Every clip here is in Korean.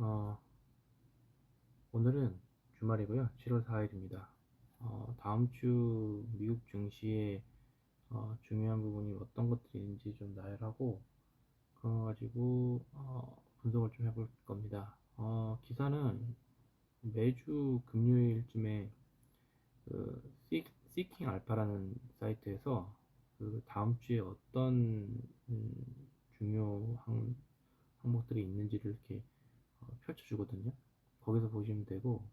어, 오늘은 주말이고요. 7월 4일입니다. 다음 주 미국 증시의 중요한 부분이 어떤 것들이 있는지 좀 나열하고, 그거 가지고 분석을 좀 해볼 겁니다. 기사는 매주 금요일쯤에 그 시킹 알파라는 사이트에서 그 다음 주에 어떤 중요 항목들이 있는지를 이렇게 펼쳐주거든요. 거기서 보시면 되고,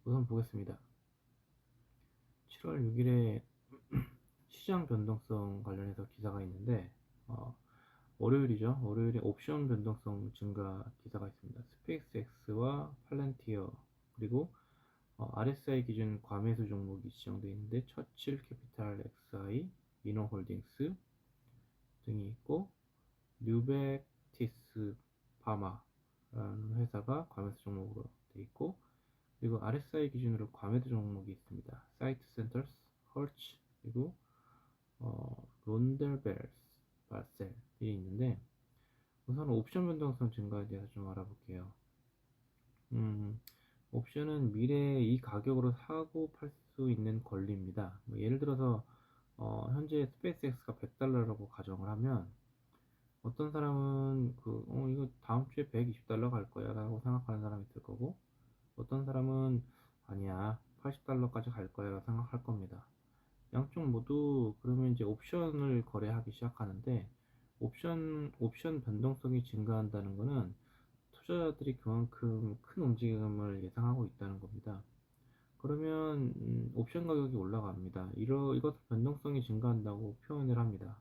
우선 보겠습니다. 7월 6일에 시장 변동성 관련해서 기사가 있는데, 월요일이죠. 월요일에 옵션 변동성 증가 기사가 있습니다. 스페이스X와 팔란티어, 그리고 RSI 기준 과매수 종목이 지정되어 있는데, 처칠 캐피탈 XI, 미노홀딩스 등이 있고, 뉴베티스 파마라는 회사가 과매수 종목으로 되어 있고, 그리고 RSI 기준으로 과매도 종목이 있습니다. 사이트 센터스, 헐츠, 그리고 론델벨스, 바셀이 있는데, 우선 옵션 변동성 증가에 대해서 좀 알아볼게요. 옵션은 미래에 이 가격으로 사고 팔 수 있는 권리입니다. 뭐 예를 들어서 현재 스페이스X가 100달러라고 가정을 하면, 어떤 사람은 이거 다음 주에 120달러 갈 거야 라고 생각하는 사람이 있을 거고, 어떤 사람은 아니야 80달러까지 갈 거야 생각할 겁니다. 양쪽 모두 그러면 이제 옵션을 거래하기 시작하는데, 옵션 변동성이 증가한다는 것은 투자자들이 그만큼 큰 움직임을 예상하고 있다는 겁니다. 그러면 옵션 가격이 올라갑니다. 이것을 변동성이 증가한다고 표현을 합니다.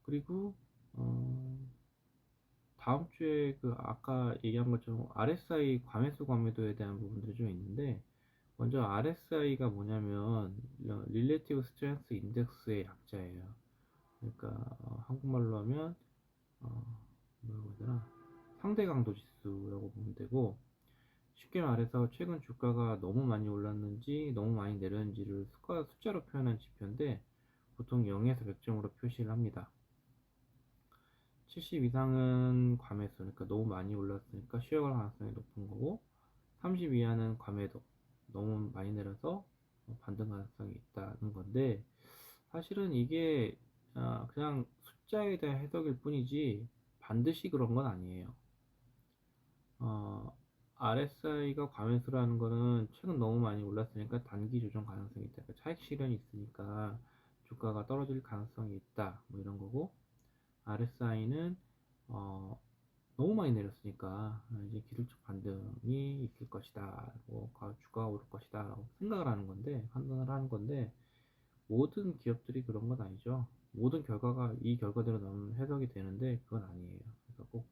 그리고 다음 주에 그 아까 얘기한 것처럼 RSI 과매수 과매도에 대한 부분들이 좀 있는데, 먼저 RSI가 뭐냐면 Relative Strength Index의 약자예요. 그러니까 한국말로 하면 뭐라고 해야 되나, 상대 강도 지수라고 보면 되고, 쉽게 말해서 최근 주가가 너무 많이 올랐는지 너무 많이 내렸는지를 숫자로 표현한 지표인데, 보통 0에서 100점으로 표시를 합니다. 70 이상은 과매수, 그러니까 너무 많이 올랐으니까 쉬어갈 가능성이 높은 거고, 30 이하는 과매도, 너무 많이 내려서 반등 가능성이 있다는 건데, 사실은 이게 그냥 숫자에 대한 해석일 뿐이지 반드시 그런 건 아니에요. RSI가 과매수라는 거는 최근 너무 많이 올랐으니까 단기 조정 가능성이 있다, 그러니까 차익 실현이 있으니까 주가가 떨어질 가능성이 있다, 뭐 이런 거고, RSI는 너무 많이 내렸으니까 이제 기술적 반등이 있을 것이다, 뭐 주가가 오를 것이다 라고 생각을 하는 건데, 판단을 하는 건데, 모든 기업들이 그런 건 아니죠. 모든 결과가 이 결과대로 나오면 해석이 되는데 그건 아니에요. 그러니까 꼭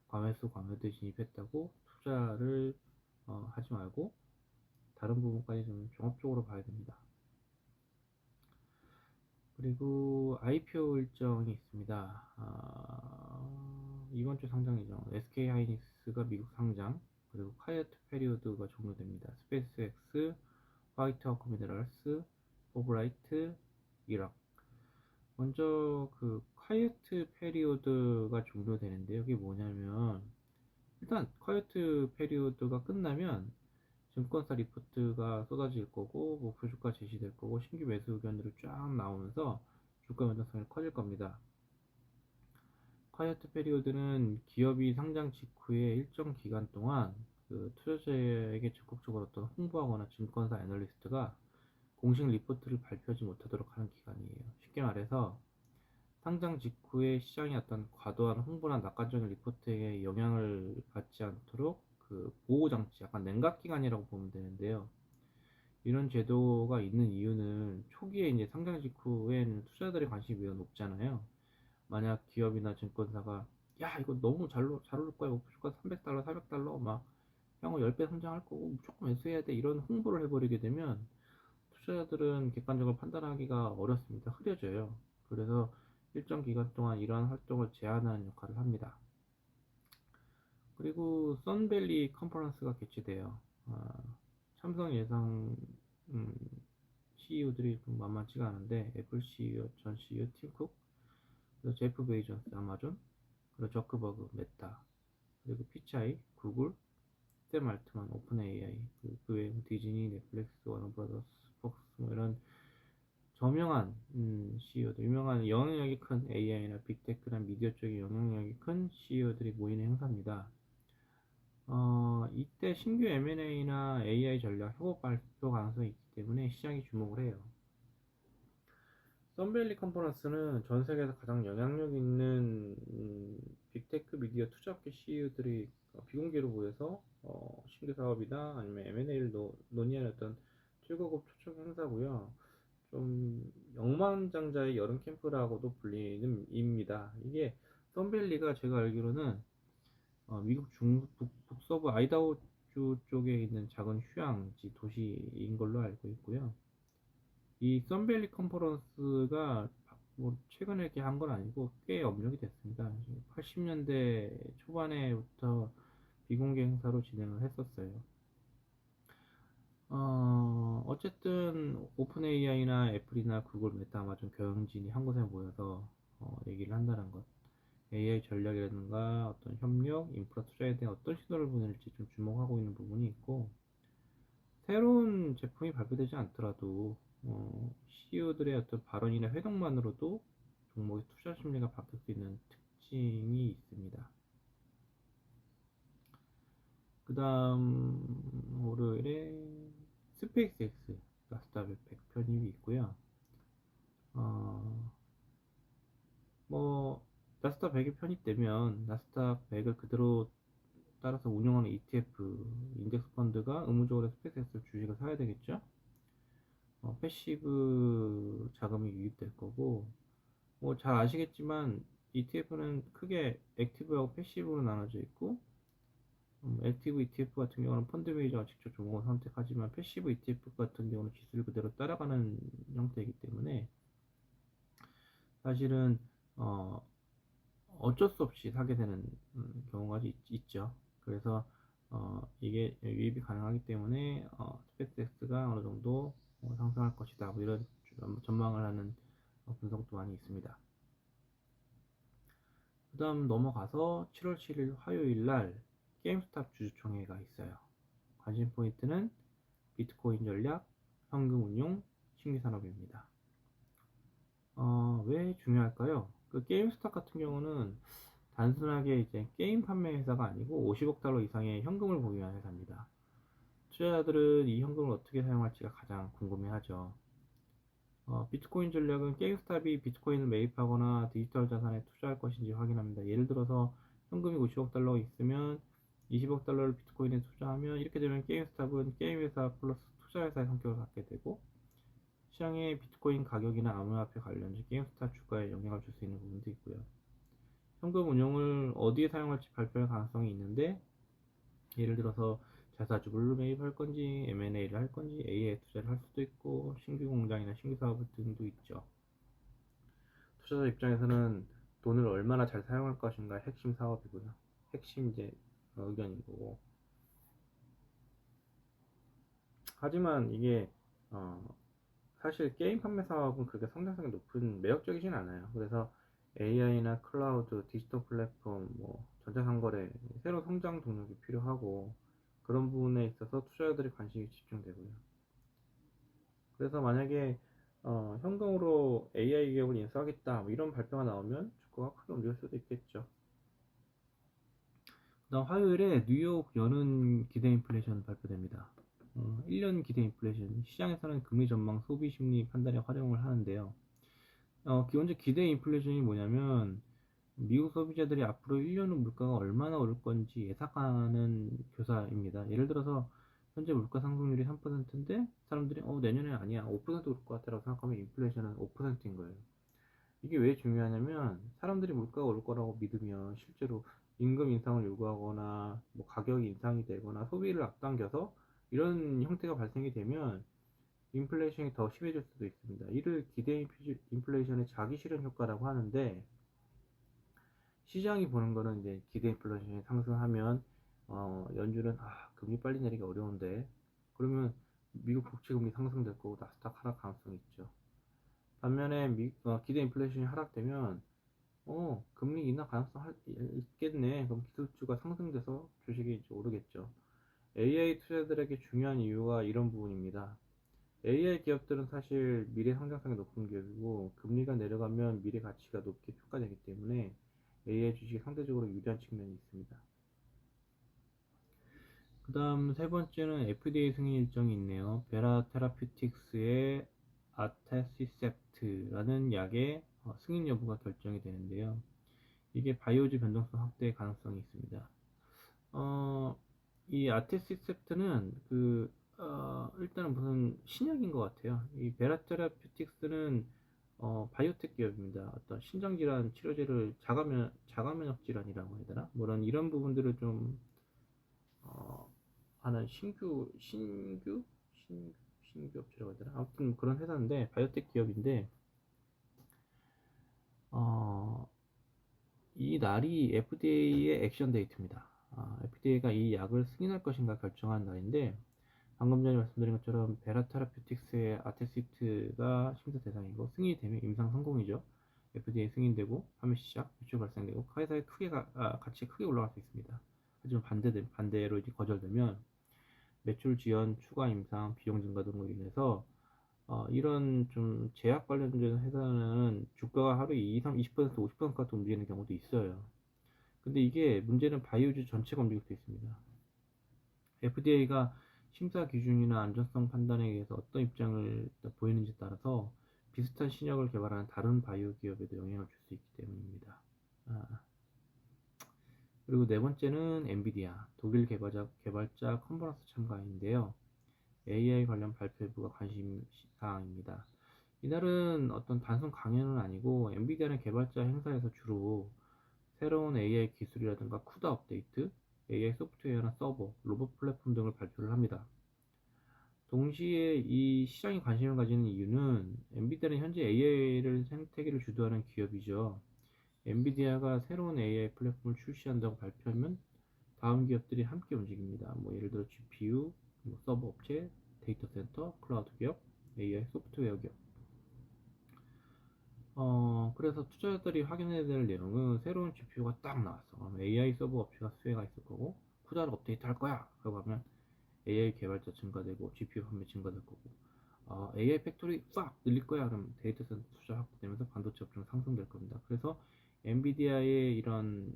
과매수 과매도에 진입했다고 투자를 하지 말고 다른 부분까지 좀 종합적으로 봐야 됩니다. 그리고 IPO 일정이 있습니다. 이번 주 상장이죠. SK 하이닉스가 미국 상장, 그리고 콰이어트 페리오드가 종료됩니다. 스페이스X, 화이트 허크 미네랄스, 포브라이트, 이락. 먼저 그 콰이어트 페리오드가 종료되는데, 이게 뭐냐면, 일단 콰이어트 페리오드가 끝나면 증권사 리포트가 쏟아질 거고, 목표 주가 제시될 거고, 신규 매수 의견들이 쫙 나오면서 주가 변동성이 커질 겁니다. 콰이어트 페리오드는 기업이 상장 직후에 일정 기간 동안 그 투자자에게 적극적으로 어떤 홍보하거나 증권사 애널리스트가 공식 리포트를 발표하지 못하도록 하는 기간이에요. 쉽게 말해서 상장 직후에 시장이 어떤 과도한 홍보나 낙관적인 리포트에 영향을 받지 않도록 그 보호장치, 약간 냉각기간이라고 보면 되는데요. 이런 제도가 있는 이유는 초기에 이제 상장 직후에는 투자자들의 관심이 매우 높잖아요. 만약 기업이나 증권사가 야 이거 너무 잘 오를 거야, 목표 주가 300달러 400달러 막 향후 10배 성장할 거고 무조건 매수해야 돼, 이런 홍보를 해버리게 되면 투자자들은 객관적으로 판단하기가 어렵습니다. 흐려져요. 그래서 일정 기간 동안 이러한 활동을 제한하는 역할을 합니다. 그리고 선밸리 컨퍼런스가 개최돼요. 참석 예상 CEO들이 만만치가 않은데, 애플 CEO, 전 CEO, 팀 쿡, 그래서 제프 베이존스, 아마존, 그리고 저크버그, 메타, 그리고 피차이, 구글, 샘 알트만, 오픈 AI, 그 외에 디즈니, 넷플릭스, 워너브라더스, 폭스 뭐 이런 저명한 CEO들, 유명한 영향력이 큰 AI나 빅테크나 미디어 쪽에 영향력이 큰 CEO들이 모이는 행사입니다. 이때 신규 M&A나 AI 전략 협업 발표 가능성이 있기 때문에 시장이 주목을 해요. 썬밸리 컨퍼런스는 전 세계에서 가장 영향력 있는 빅테크 미디어 투자업계 CEO들이 비공개로 모여서 신규 사업이나 아니면 M&A를 논의하는 어떤 최고급 초청 행사고요. 좀 억만장자의 여름 캠프라고도 불리는 입니다. 이게 썬밸리가 제가 알기로는 미국 북서부 아이다호주 쪽에 있는 작은 휴양지 도시인 걸로 알고 있고요. 이 썬밸리 컨퍼런스가 뭐 최근에 이렇게 한 건 아니고 꽤 업력이 됐습니다. 80년대 초반에부터 비공개 행사로 진행을 했었어요. 어쨌든 오픈 AI나 애플이나 구글, 메타, 아마존, 경영진이 한 곳에 모여서 얘기를 한다는 것. AI 전략이라든가 어떤 협력, 인프라 투자에 대한 어떤 시도를 보낼지 좀 주목하고 있는 부분이 있고, 새로운 제품이 발표되지 않더라도 CEO들의 어떤 발언이나 회동만으로도 종목의 투자 심리가 바뀔 수 있는 특징이 있습니다. 그 다음 월요일에 스페이스X 나스닥 100 편입이 있고요. 뭐 나스닥 100이 편입되면 나스닥 100을 그대로 따라서 운영하는 ETF 인덱스 펀드가 의무적으로 스페이스X 주식을 사야 되겠죠. 패시브 자금이 유입될 거고, 뭐 잘 아시겠지만 ETF는 크게 액티브하고 패시브로 나눠져 있고, 액티브 ETF 같은 경우는 펀드 매니저가 직접 종목을 선택하지만 패시브 ETF 같은 경우는 지수를 그대로 따라가는 형태이기 때문에 사실은 어쩔 수 없이 사게 되는 경우가 있죠. 그래서 이게 유입이 가능하기 때문에 스페이스X가 어느 정도 상승할 것이다, 뭐 이런 전망을 하는 분석도 많이 있습니다. 그 다음 넘어가서 7월 7일 화요일 날 게임스탑 주주총회가 있어요. 관심 포인트는 비트코인 전략, 현금 운용, 신규 산업입니다. 왜 중요할까요? 그 게임스탑 같은 경우는 단순하게 이제 게임 판매 회사가 아니고 50억 달러 이상의 현금을 보유한 회사입니다. 투자자들은 이 현금을 어떻게 사용할지가 가장 궁금해하죠. 비트코인 전략은 게임스탑이 비트코인을 매입하거나 디지털 자산에 투자할 것인지 확인합니다. 예를 들어서 현금이 50억 달러 있으면 20억 달러를 비트코인에 투자하면 이렇게 되면 게임스탑은 게임회사 플러스 투자회사의 성격을 갖게 되고 시장의 비트코인 가격이나 암호화폐 관련주 게임스탑 주가에 영향을 줄 수 있는 부분도 있고요. 현금 운용을 어디에 사용할지 발표할 가능성이 있는데 예를 들어서 자사주를 매입할 건지 M&A를 할 건지 AI 투자를 할 수도 있고 신규 공장이나 신규 사업 등도 있죠. 투자자 입장에서는 돈을 얼마나 잘 사용할 것인가 핵심 사업이고요. 핵심 이제 의견인 거고. 하지만 이게 사실 게임 판매 사업은 그렇게 성장성이 높은 매력적이진 않아요. 그래서 AI나 클라우드, 디지털 플랫폼, 뭐 전자상거래 새로운 성장 동력이 필요하고 그런 부분에 있어서 투자자들이 관심이 집중되고요. 그래서 만약에 현금으로 AI 기업을 인수하겠다 뭐 이런 발표가 나오면 주가가 크게 움직일 수도 있겠죠. 그다음 화요일에 뉴욕 연은 기대 인플레이션 발표됩니다. 1년 기대 인플레이션, 시장에서는 금리 전망, 소비 심리 판단에 활용을 하는데요. 기본적 기대 인플레이션이 뭐냐면 미국 소비자들이 앞으로 1년 후 물가가 얼마나 오를 건지 예상하는 교사입니다. 예를 들어서 현재 물가 상승률이 3%인데 사람들이 내년에 아니야 5% 오를 것 같다라고 생각하면 인플레이션은 5%인 거예요. 이게 왜 중요하냐면 사람들이 물가가 올 거라고 믿으면 실제로 임금 인상을 요구하거나 뭐 가격이 인상이 되거나 소비를 앞당겨서 이런 형태가 발생이 되면 인플레이션이 더 심해질 수도 있습니다. 이를 기대 인플레이션의 자기 실현 효과라고 하는데 시장이 보는 거는 이제 기대 인플레이션이 상승하면 연준은 금리 빨리 내리기 어려운데 그러면 미국 국채 금리 상승될 거고 나스닥 하락 가능성이 있죠. 반면에 기대 인플레이션이 하락되면 금리 인하 가능성 있겠네. 그럼 기술주가 상승돼서 주식이 이제 오르겠죠. AI 투자들에게 중요한 이유가 이런 부분입니다. AI 기업들은 사실 미래 성장성이 높은 기업이고 금리가 내려가면 미래 가치가 높게 평가되기 때문에 AI 주식이 상대적으로 유리한 측면이 있습니다. 그 다음 세 번째는 FDA 승인 일정이 있네요. 베라 테라퓨틱스의 아테시셉트라는 약의 승인 여부가 결정이 되는데요. 이게 바이오주 변동성 확대 가능성이 있습니다. 이 아테시셉트는 일단은 무슨 신약인 것 같아요. 이 베라 테라퓨틱스는 바이오텍 기업입니다. 어떤 신장질환 치료제를 자가면역 질환이라고 해야 되나? 뭐 이런 부분들을 좀 어, 하는 신규 업체라고 해야 되나? 아무튼 그런 회사인데 바이오텍 기업인데 어, 이 날이 FDA의 액션 데이트입니다. FDA가 이 약을 승인할 것인가 결정한 날인데 방금 전에 말씀드린 것처럼 베라테라퓨틱스의 아테시트가 심사 대상이고 승인이 되면 임상 성공이죠. FDA 승인되고 판매 시작, 매출 발생되고 회사의 가치가 크게 올라갈 수 있습니다. 하지만 반대로 이제 거절되면 매출 지연, 추가 임상, 비용 증가 등으로 인해서 이런 좀 제약 관련된 회사는 주가가 하루에 20%, 50%까지 움직이는 경우도 있어요. 근데 이게 문제는 바이오주 전체가 움직일 수 있습니다. FDA가 심사 기준이나 안전성 판단에 의해서 어떤 입장을 보이는지에 따라서 비슷한 신약을 개발하는 다른 바이오 기업에도 영향을 줄 수 있기 때문입니다. 그리고 네 번째는 엔비디아, 독일 개발자 컨퍼런스 참가인데요. AI 관련 발표 여부가 관심 사항입니다. 이날은 어떤 단순 강연은 아니고 엔비디아는 개발자 행사에서 주로 새로운 AI 기술이라든가 쿠다 업데이트, AI 소프트웨어나 서버, 로봇 플랫폼 등을 발표를 합니다. 동시에 이 시장에 관심을 가지는 이유는 엔비디아는 현재 AI를 생태계를 주도하는 기업이죠. 엔비디아가 새로운 AI 플랫폼을 출시한다고 발표하면 다음 기업들이 함께 움직입니다. 뭐 예를 들어 GPU, 뭐 서버 업체, 데이터 센터, 클라우드 기업, AI 소프트웨어 기업. 그래서 투자자들이 확인해야 될 내용은 새로운 GPU가 딱 나왔어. AI 서버 업체가 수혜가 있을 거고, 쿠다를 업데이트 할 거야. 라고 하면 AI 개발자 증가되고, GPU 판매 증가될 거고, AI 팩토리 싹 늘릴 거야. 그럼 데이터 센터 투자 확대되면서 반도체 업종 상승될 겁니다. 그래서 엔비디아의 이런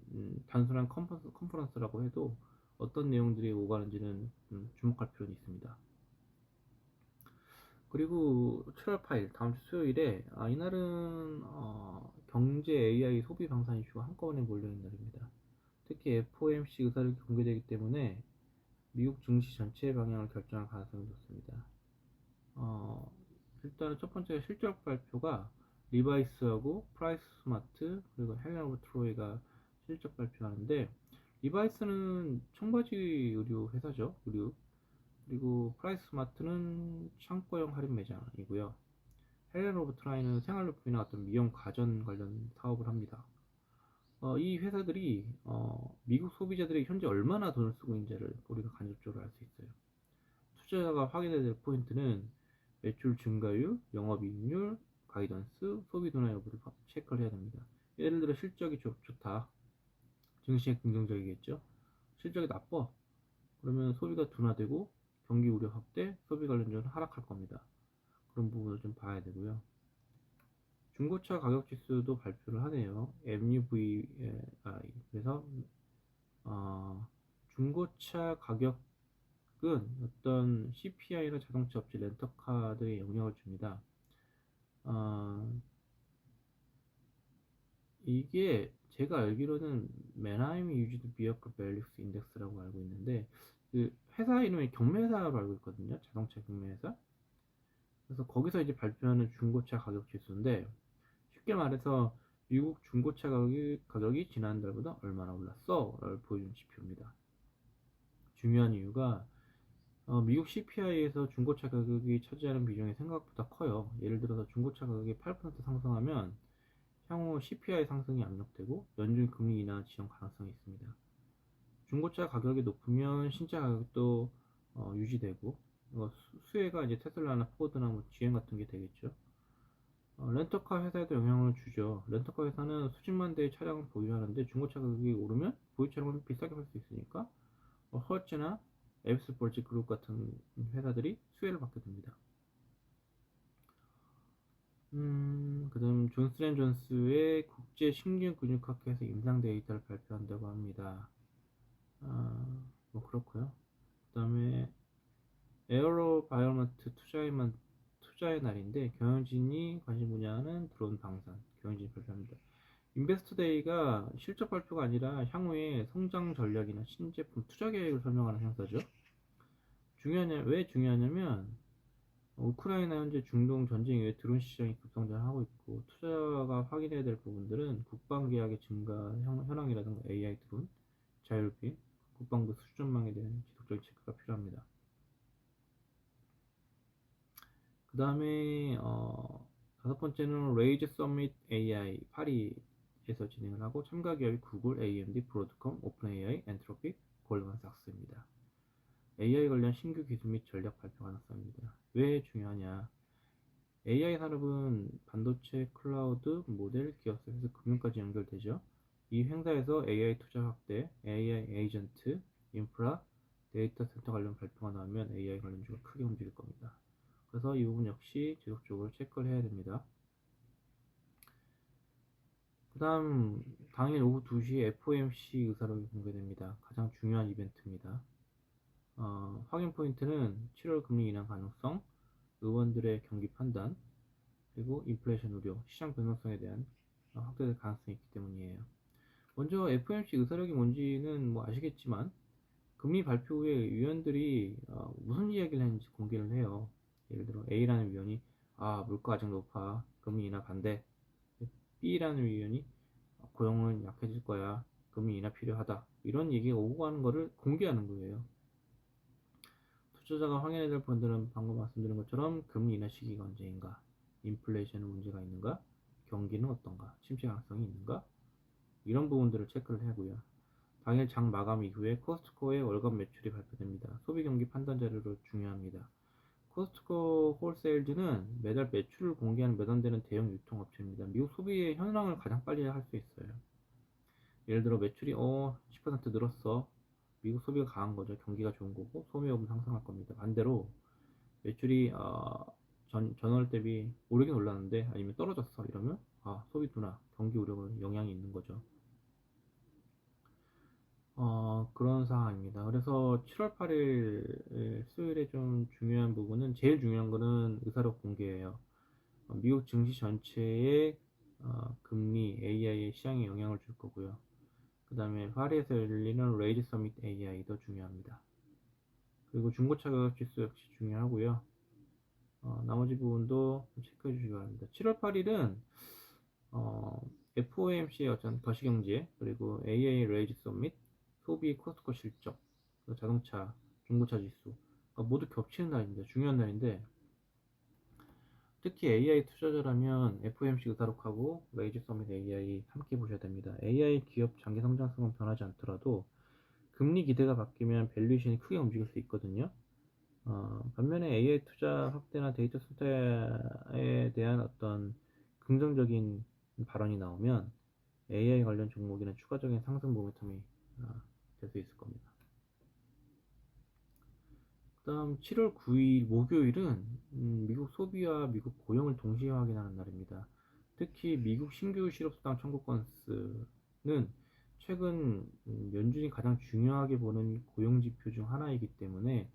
단순한 컨퍼런스라고 해도 어떤 내용들이 오가는지는 주목할 필요는 있습니다. 그리고 7월 8일 다음 주 수요일에 이날은 경제 AI 소비 방산 이슈가 한꺼번에 몰려있는 날입니다. 특히 FOMC 의사를 공개되기 때문에 미국 증시 전체의 방향을 결정할 가능성이 높습니다. 일단은 첫 번째 실적 발표가 리바이스하고 프라이스 스마트 그리고 헬렌 오브 트로이가 실적 발표하는데 리바이스는 청바지 의류 회사죠. 의류. 그리고 프라이스 스마트는 창고형 할인 매장이고요. 헬렌 오브 트라이는 생활용품이나 어떤 미용 가전 관련 사업을 합니다. 이 회사들이 미국 소비자들이 현재 얼마나 돈을 쓰고 있는지를 우리가 간접적으로 알 수 있어요. 투자자가 확인해야 될 포인트는 매출 증가율, 영업이익률, 가이던스, 소비 둔화 여부를 체크를 해야 됩니다. 예를 들어 실적이 좋다. 증시에 긍정적이겠죠. 실적이 나빠. 그러면 소비가 둔화되고 경기 우려 확대, 소비 관련주는 하락할 겁니다. 그런 부분을 좀 봐야 되고요. 중고차 가격 지수도 발표를 하네요. MUVI. 그래서 중고차 가격은 어떤 CPI나 자동차 업체 렌터카들에 영향을 줍니다. 이게 제가 알기로는 맨하임 유지드 비어클 밸리스 인덱스라고 알고 있는데 그 회사 이름이 경매사로 알고 있거든요. 자동차 경매회사. 그래서 거기서 이제 발표하는 중고차 가격 지수인데 쉽게 말해서 미국 중고차 가격이 지난달보다 얼마나 올랐어? 를 보여주는 지표입니다. 중요한 이유가 미국 CPI에서 중고차 가격이 차지하는 비중이 생각보다 커요. 예를 들어서 중고차 가격이 8% 상승하면 향후 CPI 상승이 압력되고 연준 금리 인하 지연 가능성이 있습니다. 중고차 가격이 높으면 신차 가격도 유지되고 수혜가 이제 테슬라나 포드나 뭐 GM 같은 게 되겠죠. 렌터카 회사에도 영향을 주죠. 렌터카 회사는 수십만 대의 차량을 보유하는데 중고차 가격이 오르면 보유 차량을 비싸게 팔 수 있으니까 허츠나 에비스볼지 그룹 같은 회사들이 수혜를 받게 됩니다. 그다음 존스앤존스의 국제 신규 근육학회에서 임상 데이터를 발표한다고 합니다. 뭐 그렇고요. 그다음에 에어로바이오먼트 투자의 날인데 경영진이 관심 분야는 드론 방산 경영진이 발표합니다. 인베스트데이가 실적 발표가 아니라 향후의 성장 전략이나 신제품 투자 계획을 설명하는 행사죠. 왜 중요하냐면 우크라이나 현재 중동 전쟁 이후에 드론 시장이 급성장하고 있고 투자가 확인해야 될 부분들은 국방 계약의 증가 현황이라든가 AI 드론, 자율비, 국방부 수준망에 대한 지속적인 체크가 필요합니다. 그 다음에 다섯 번째는 레이즈 서밋 AI 파리에서 진행을 하고 참가 기업이 구글, AMD, 브로드컴, 오픈AI, 엔트로픽, 골드만삭스입니다. AI 관련 신규 기술 및 전략 발표가 나왔습니다. 왜 중요하냐? AI 산업은 반도체, 클라우드, 모델, 기업 서비스, 금융까지 연결되죠. 이 행사에서 AI 투자 확대, AI 에이전트, 인프라, 데이터 센터 관련 발표가 나오면 AI 관련주가 크게 움직일 겁니다. 그래서 이 부분 역시 지속적으로 체크를 해야 됩니다. 그 다음 당일 오후 2시에 FOMC 의사록이 공개됩니다. 가장 중요한 이벤트입니다. 확인 포인트는 7월 금리 인하 가능성, 의원들의 경기 판단, 그리고 인플레이션 우려, 시장 변동성에 대한 확대될 가능성이 있기 때문이에요. 먼저 FOMC 의사록이 뭔지는 뭐 아시겠지만 금리 발표 후에 위원들이 무슨 이야기를 했는지 공개를 해요. 예를 들어 A라는 위원이 물가 아직 높아 금리 인하 반대, B라는 위원이 고용은 약해질 거야 금리 인하 필요하다 이런 얘기가 오고 가는 거를 공개하는 거예요. 투자자가 확인해야 될 부분들은 방금 말씀드린 것처럼 금리 인하 시기가 언제인가, 인플레이션은 문제가 있는가, 경기는 어떤가, 침체 가능성이 있는가 이런 부분들을 체크를 하고요. 당일 장 마감 이후에 코스트코의 월간 매출이 발표됩니다. 소비 경기 판단 자료로 중요합니다. 코스트코 홀세일즈는 매달 매출을 공개하는 몇 안 되는 대형 유통업체입니다. 미국 소비의 현황을 가장 빨리 할 수 있어요. 예를 들어 매출이 10% 늘었어. 미국 소비가 강한 거죠. 경기가 좋은 거고 소비업은 상승할 겁니다. 반대로 매출이 전월 대비 오르긴 올랐는데 아니면 떨어졌어 이러면 소비 둔화, 경기 우려가 영향이 있는 거죠. 그런 상황입니다. 그래서 7월 8일 수요일에 좀 중요한 부분은 제일 중요한 거는 의사록 공개예요. 미국 증시 전체의 금리 AI의 시장에 영향을 줄 거고요. 그 다음에 파리에서 열리는 레이즈 서밋 AI도 중요합니다. 그리고 중고차 가격 지수 역시 중요하고요. 나머지 부분도 체크해 주시기 바랍니다. 7월 8일은 FOMC의 어떤 거시경제 그리고 AA 레이즈 서밋 소비 코스트코 실적 자동차 중고차 지수 모두 겹치는 날입니다. 중요한 날인데 특히 AI 투자자라면 FOMC 의사록하고 레이즈 서밋 AI 함께 보셔야 됩니다. AI 기업 장기 성장성은 변하지 않더라도 금리 기대가 바뀌면 밸류에이션이 크게 움직일 수 있거든요. 반면에 AI 투자 확대나 데이터 센터에 대한 어떤 긍정적인 발언이 나오면 AI 관련 종목에는 추가적인 상승 모멘텀이 될 수 있을 겁니다. 그 다음 7월 9일 목요일은 미국 소비와 미국 고용을 동시에 확인하는 날입니다. 특히 미국 신규 실업수당 청구 건수는 최근 연준이 가장 중요하게 보는 고용지표 중 하나이기 때문에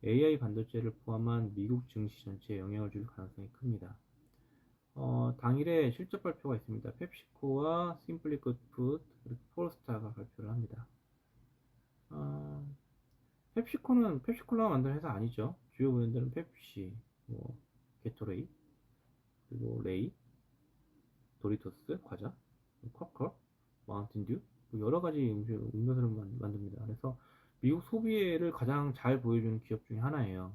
AI 반도체를 포함한 미국 증시 전체에 영향을 줄 가능성이 큽니다. 당일에 실적 발표가 있습니다. 펩시코와 심플리 굿푸드 그리고 폴스타가 발표를 합니다. 펩시코는 펩시콜라 만드는 회사 아니죠. 주요 브랜드는 펩시, 게토레이, 그리고 레이, 도리토스, 과자, 쿼커, 마운틴듀 여러 가지 음료수를 만듭니다. 그래서 미국 소비를 가장 잘 보여주는 기업 중에 하나예요.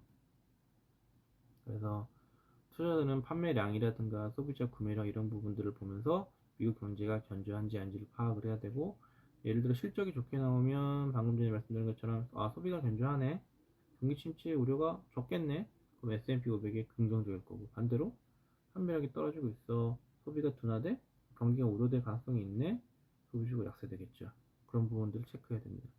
그래서 투자자는 판매량이라든가 소비자 구매량 이런 부분들을 보면서 미국 경제가 견조한지 아닌지를 파악을 해야 되고 예를 들어 실적이 좋게 나오면 방금 전에 말씀드린 것처럼 소비가 견조하네 경기 침체 우려가 적겠네 그럼 S&P 500이 긍정적일 거고 반대로 판매력이 떨어지고 있어. 소비가 둔화돼? 경기가 우려될 가능성이 있네? 소비주가 약세되겠죠. 그런 부분들을 체크해야 됩니다.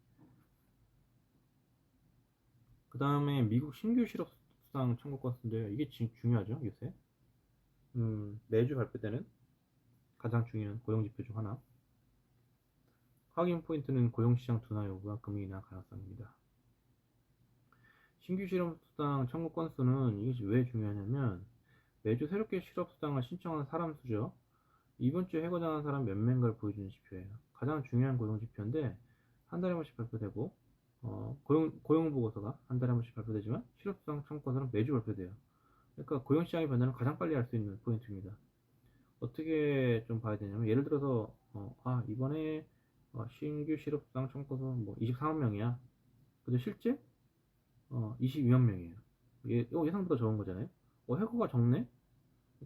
그 다음에 미국 신규 실업수당 청구 건수인데요. 이게 중요하죠, 요새. 매주 발표되는 가장 중요한 고용지표 중 하나. 확인 포인트는 고용시장 둔화 여부와 금리 인하 가능성입니다. 신규 실업수당 청구 건수는 이것이 왜 중요하냐면 매주 새롭게 실업수당을 신청하는 사람 수죠. 이번 주에 해고당한 사람 몇 명인가를 보여주는 지표예요. 가장 중요한 고용지표인데 한 달에 한 번씩 발표되고 고용보고서가 한 달에 한 번씩 발표되지만 실업수당 청구 건수는 매주 발표돼요. 그러니까 고용시장의 변화를 가장 빨리 알 수 있는 포인트입니다. 어떻게 좀 봐야 되냐면 예를 들어서 이번에 신규 실업수당 청구 건수 뭐 24만 명이야. 근데 실제 22만 명이에요. 예상보다 적은 거잖아요. 해고가 적네?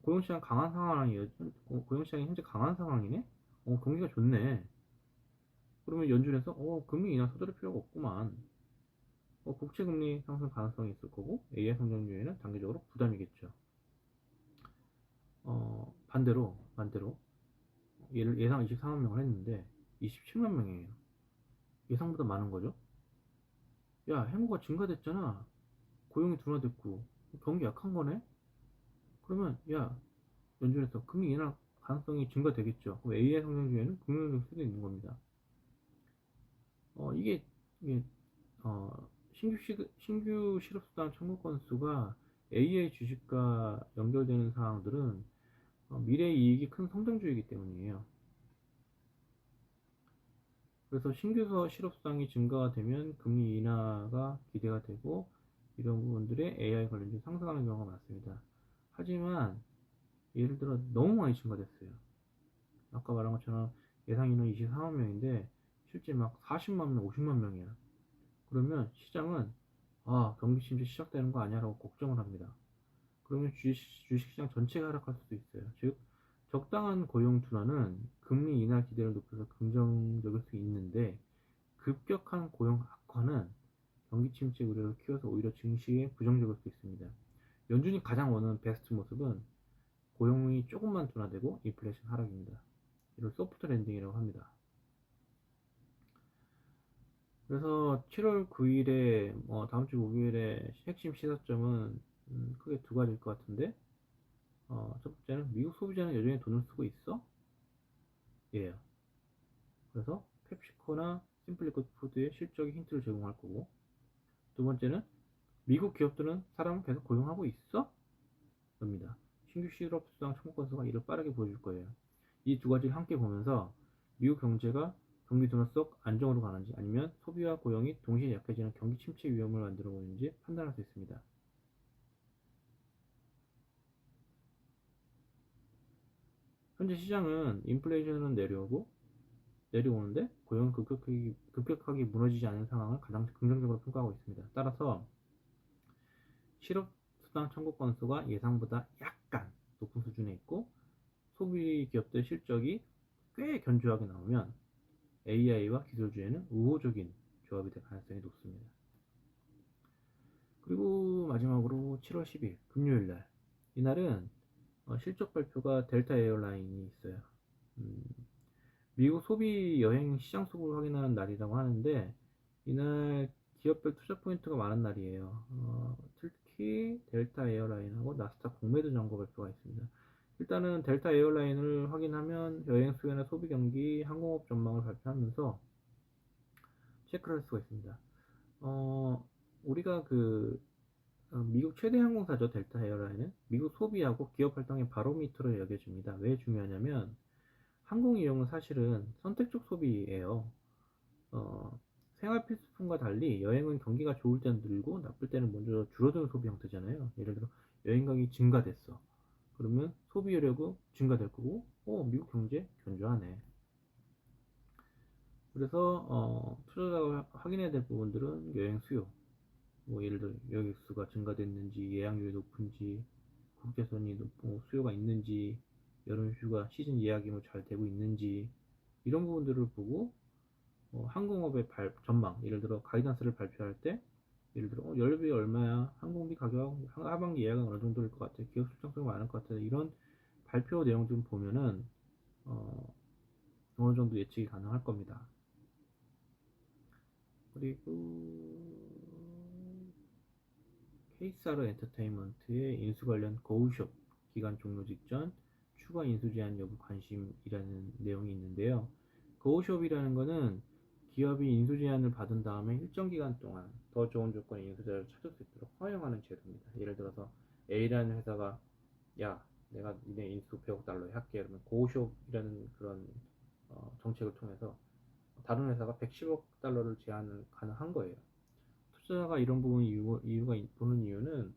고용시장 강한 상황이에요. 고용시장이 현재 강한 상황이네? 경기가 좋네. 그러면 연준에서 금리 인하 서두를 필요가 없구만. 국채금리 상승 가능성이 있을 거고 AI 성장률에는 단기적으로 부담이겠죠. 반대로 예상 24만 명을 했는데 27만 명이에요. 예상보다 많은 거죠. 야, 해고가 증가됐잖아. 고용이 둔화됐고 경기 약한 거네. 그러면 연준에서 금리 인하 가능성이 증가되겠죠. 그럼 AI 성장 중에는 긍정적 수도 있는 겁니다. 이게 신규 실업수당 청구 건수가 AI 주식과 연결되는 사항들은 미래 이익이 큰 성장주이기 때문이에요. 그래서 신규 실업수당이 증가가 되면 금리 인하가 기대가 되고 이런 부분들의 AI 관련주 상승하는 경우가 많습니다. 하지만 예를 들어 너무 많이 증가됐어요. 아까 말한 것처럼 예상 인원 24만 명인데 실제 막 40만 명, 50만 명이야. 그러면 시장은 경기 침체 시작되는 거 아니야라고 걱정을 합니다. 그러면 주식시장 전체가 하락할 수도 있어요. 즉 적당한 고용 둔화는 금리 인하 기대를 높여서 긍정적일 수 있는데 급격한 고용 악화는 경기 침체 우려를 키워서 오히려 증시에 부정적일 수 있습니다. 연준이 가장 원하는 베스트 모습은 고용이 조금만 둔화되고 인플레이션 하락입니다. 이걸 소프트 랜딩이라고 합니다. 그래서 7월 9일에 다음 주 목요일에 핵심 시사점은 크게 두 가지일 것 같은데 첫 번째는 미국 소비자는 여전히 돈을 쓰고 있어? 예요. 그래서 펩시코나 심플리코드 푸드의 실적이 힌트를 제공할 거고 두 번째는 미국 기업들은 사람을 계속 고용하고 있어? 입니다. 신규 실업수당 청구 건수가 이를 빠르게 보여줄 거예요. 이 두 가지를 함께 보면서 미국 경제가 경기 둔화 속 안정으로 가는지 아니면 소비와 고용이 동시에 약해지는 경기 침체 위험을 만들어 보는지 판단할 수 있습니다. 현재 시장은 인플레이션은 내려오는데 고용은 급격하게 무너지지 않은 상황을 가장 긍정적으로 평가하고 있습니다. 따라서 실업수당 청구 건수가 예상보다 약간 높은 수준에 있고 소비 기업들 실적이 꽤 견조하게 나오면 AI와 기술주에는 우호적인 조합이 될 가능성이 높습니다. 그리고 마지막으로 7월 10일 금요일날 이날은 실적 발표가 델타 에어라인이 있어요. 미국 소비 여행 시장 속을 확인하는 날이라고 하는데 이날 기업별 투자 포인트가 많은 날이에요. 특히 델타 에어라인하고 나스닥 공매도 정보 발표가 있습니다. 일단은 델타 에어라인을 확인하면 여행 수요나 소비 경기, 항공업 전망을 발표하면서 체크를 할 수가 있습니다. 우리가 미국 최대 항공사죠. 델타 에어라인은 미국 소비하고 기업 활동의 바로미터로 여겨집니다. 왜 중요하냐면 항공 이용은 사실은 선택적 소비예요. 생활 필수품과 달리 여행은 경기가 좋을 때는 늘고 나쁠 때는 먼저 줄어드는 소비 형태잖아요. 예를 들어 여행객이 증가됐어. 그러면 소비 여력은 증가될 거고 미국 경제 견조하네. 그래서 투자자가 확인해야 될 부분들은 여행 수요, 예를 들어 여객 수가 증가됐는지, 예약률이 높은지, 국제선이 수요가 있는지, 여름 휴가 시즌 예약이 잘 되고 있는지 이런 부분들을 보고 항공업의 전망, 예를 들어 가이던스를 발표할 때 예를 들어 연료비 얼마야, 항공비 가격, 하반기 예약은 어느 정도일 것 같아, 기업 출장수가 많을 것 같아, 이런 발표 내용 좀 보면은 어느 정도 예측이 가능할 겁니다. 그리고 KSR 엔터테인먼트의 인수 관련 고우숍 기간 종료 직전 추가 인수 제한 여부 관심이라는 내용이 있는데요. 고우숍이라는 거는 기업이 인수 제한을 받은 다음에 일정 기간 동안 더 좋은 조건의 인수자를 찾을 수 있도록 허용하는 제도입니다. 예를 들어서 A라는 회사가 야 내가 니네 인수 100억 달러에 할게 그러면 고우숍이라는 그런 정책을 통해서 다른 회사가 110억 달러를 제한을 가능한 거예요. 투자자가 이런 부분 이유가 보는 이유는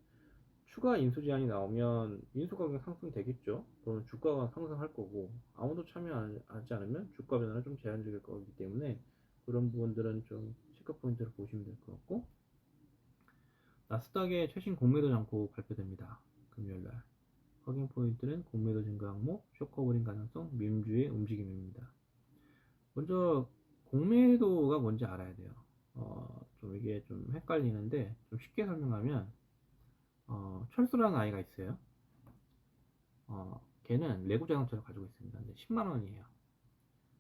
추가 인수 제한이 나오면 인수 가격 상승되겠죠. 그러면 주가가 상승할 거고 아무도 참여하지 않으면 주가 변화는 좀 제한적일 거기 때문에 그런 부분들은 좀 체크 포인트를 보시면 될 것 같고 나스닥의 최신 공매도 잔고 발표됩니다. 금요일날 확인 포인트는 공매도 증가 항목, 쇼커버링 가능성, 민주의 움직임입니다. 먼저 공매도가 뭔지 알아야 돼요. 좀 이게 좀 헷갈리는데 좀 쉽게 설명하면 철수라는 아이가 있어요. 걔는 레고 자동차를 가지고 있습니다. 근데 10만 원이에요.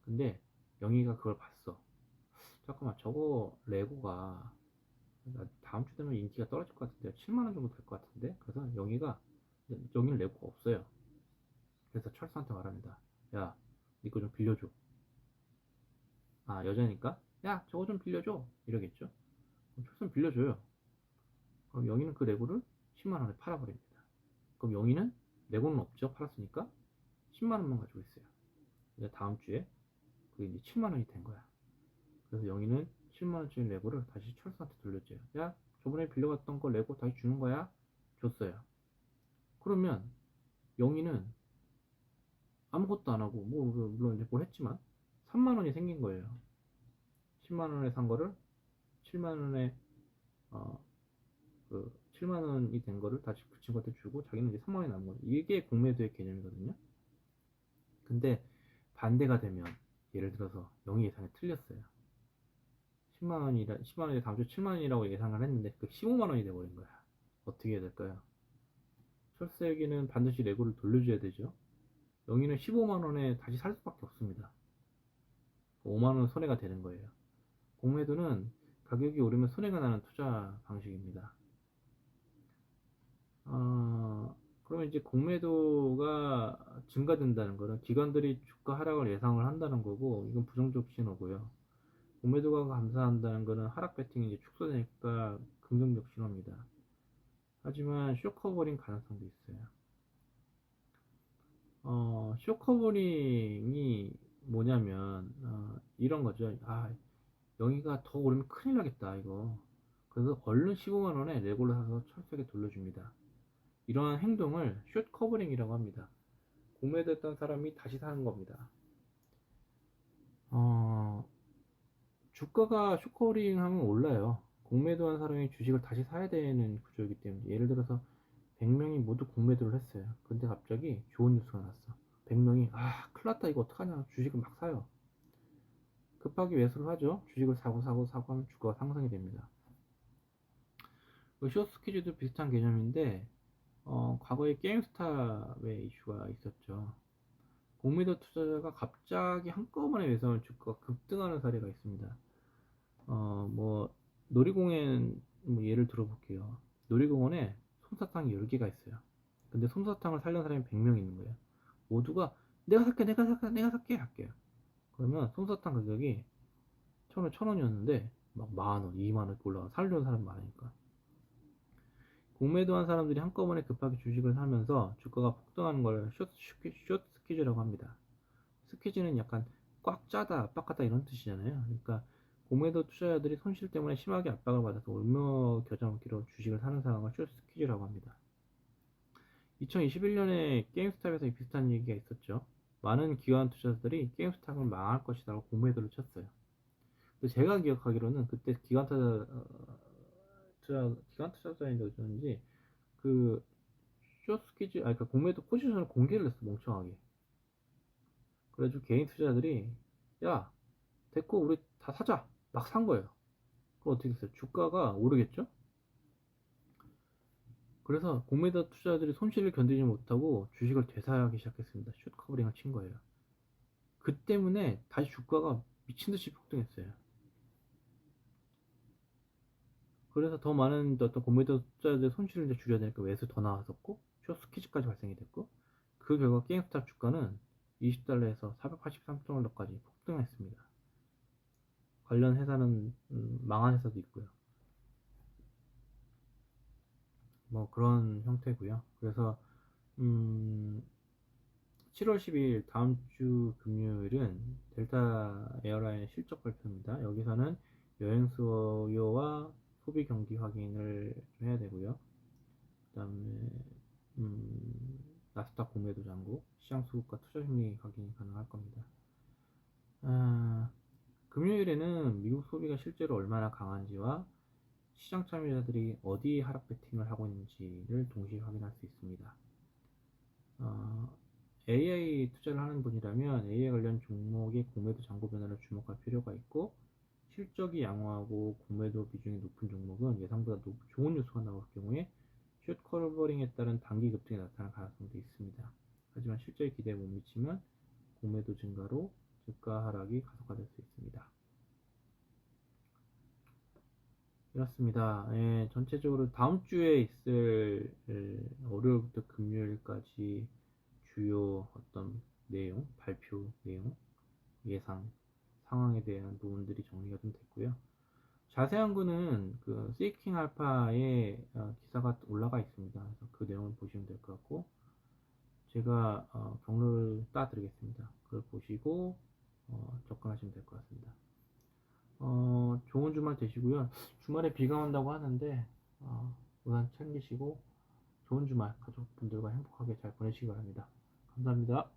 근데 영희가 그걸 봤어. 잠깐만 저거 레고가 다음 주 되면 인기가 떨어질 것 같은데 7만 원 정도 될 것 같은데 그래서 영희는 레고가 없어요. 그래서 철수한테 말합니다. 야, 니 거 좀 빌려줘. 아 여자니까 야 저거 좀 빌려줘 이러겠죠. 그럼 철수는 빌려줘요. 그럼 영희는 그 레고를 10만 원에 팔아버립니다. 그럼 영희는 레고는 없죠. 팔았으니까 10만 원만 가지고 있어요. 근데 다음 주에 그게 이제 7만 원이 된 거야. 그래서 영희는 7만 원짜리 레고를 다시 철수한테 돌려줘요. 야 저번에 빌려갔던 거 레고 다시 주는 거야. 줬어요. 그러면 영희는 아무것도 안 하고 뭐 물론 이제 뭘 했지만 3만 원이 생긴 거예요. 10만 원에 산 거를 7만 원에 그 7만 원이 된 거를 다시 그 친구한테 주고 자기는 이제 3만 원이 남은 거예요. 이게 공매도의 개념이거든요. 근데 반대가 되면 예를 들어서 영희 예상이 틀렸어요. 10만 원이 다음 주 7만 원이라고 예상을 했는데 그 15만 원이 돼버린 거야. 어떻게 해야 될까요? 철수에게는 반드시 레고를 돌려줘야 되죠. 영희는 15만 원에 다시 살 수밖에 없습니다. 5만 원 손해가 되는 거예요. 공매도는 가격이 오르면 손해가 나는 투자 방식입니다. 그러면 이제 공매도가 증가된다는 거는 기관들이 주가 하락을 예상을 한다는 거고 이건 부정적 신호고요. 공매도가 감소한다는 거는 하락 배팅이 이제 축소되니까 긍정적 신호입니다. 하지만 쇼커버링 가능성도 있어요. 쇼커버링이 뭐냐면 이런 거죠. 영희가 더 오르면 큰일 나겠다 이거. 그래서 얼른 15만 원에 레고를 사서 철저하게 돌려줍니다. 이러한 행동을 숏 커버링이라고 합니다. 공매도했던 사람이 다시 사는 겁니다. 주가가 숏 커버링 하면 올라요. 공매도한 사람이 주식을 다시 사야 되는 구조이기 때문에 예를 들어서 100명이 모두 공매도를 했어요. 근데 갑자기 좋은 뉴스가 났어. 100명이 큰일 났다 이거 어떡하냐 주식을 막 사요. 급하게 매수를 하죠. 주식을 사고 하면 주가가 상승이 됩니다. 숏스퀴즈도 비슷한 개념인데 과거에 게임스탑의 이슈가 있었죠. 공매도 투자자가 갑자기 한꺼번에 매수하면 주가가 급등하는 사례가 있습니다. 뭐 놀이공원 뭐 예를 들어볼게요. 놀이공원에 솜사탕이 10개가 있어요. 근데 솜사탕을 사려는 사람이 100명 있는 거예요. 모두가 내가 살게 할게요. 그러면 솜사탕 가격이 1,000원이었는데 막 10,000원, 20,000원 이렇게 올라가 살려는 사람이 많으니까. 공매도한 사람들이 한꺼번에 급하게 주식을 사면서 주가가 폭등하는 걸 숏 스퀴즈라고 합니다. 스퀴즈는 약간 꽉 짜다, 압박하다 이런 뜻이잖아요. 그러니까 공매도 투자자들이 손실 때문에 심하게 압박을 받아서 울며 겨자 먹기로 주식을 사는 상황을 숏 스퀴즈라고 합니다. 2021년에 게임스탑에서 비슷한 얘기가 있었죠. 많은 기관 투자자들이 게임스탑은 망할 것이라고 공매도를 쳤어요. 근데 제가 기억하기로는 그때 기관 투자자인지 어쩐지 그 숏스퀴즈 그러니까 공매도 포지션을 공개를 했어 멍청하게. 그래가지고 개인 투자자들이 야 됐고 우리 다 사자 막 산 거예요. 그럼 어떻게 됐어요? 주가가 오르겠죠? 그래서 공매도 투자자들이 손실을 견디지 못하고 주식을 되사하기 시작했습니다. 숏 커버링을 친 거예요. 그 때문에 다시 주가가 미친듯이 폭등했어요. 그래서 더 많은 어떤 공매도 투자자들의 손실을 이제 줄여야 되니까 매수 더 나왔었고, 숏 스퀴즈까지 발생이 됐고, 그 결과 게임스탑 주가는 20달러에서 483달러까지 폭등했습니다. 관련 회사는 망한 회사도 있고요. 뭐 그런 형태고요. 그래서 7월 12일 다음 주 금요일은 델타 에어라인의 실적 발표입니다. 여기서는 여행 수요와 소비 경기 확인을 좀 해야 되고요. 그 다음에 나스닥 공매도 잔고, 시장 수급과 투자 심리 확인이 가능할 겁니다. 금요일에는 미국 소비가 실제로 얼마나 강한지와 시장 참여자들이 어디 하락 베팅을 하고 있는지를 동시에 확인할 수 있습니다. AI 투자를 하는 분이라면 AI 관련 종목의 공매도 잔고 변화를 주목할 필요가 있고, 실적이 양호하고 공매도 비중이 높은 종목은 예상보다 좋은 뉴스가 나올 경우에 숏 커버링에 따른 단기 급등이 나타날 가능성도 있습니다. 하지만 실제 기대에 못 미치면 공매도 증가로 주가 하락이 가속화될 수 있습니다. 이렇습니다. 예, 전체적으로 다음 주에 있을 월요일부터 금요일까지 주요 어떤 내용, 발표 내용, 예상, 상황에 대한 부분들이 정리가 좀 됐고요. 자세한 거는 그 세이킹 알파에 기사가 올라가 있습니다. 그래서 그 내용을 보시면 될 것 같고, 제가 경로를 따드리겠습니다. 그걸 보시고 접근하시면 될 것 같습니다. 좋은 주말 되시고요. 주말에 비가 온다고 하는데 우산 챙기시고 좋은 주말 가족분들과 행복하게 잘 보내시기 바랍니다. 감사합니다.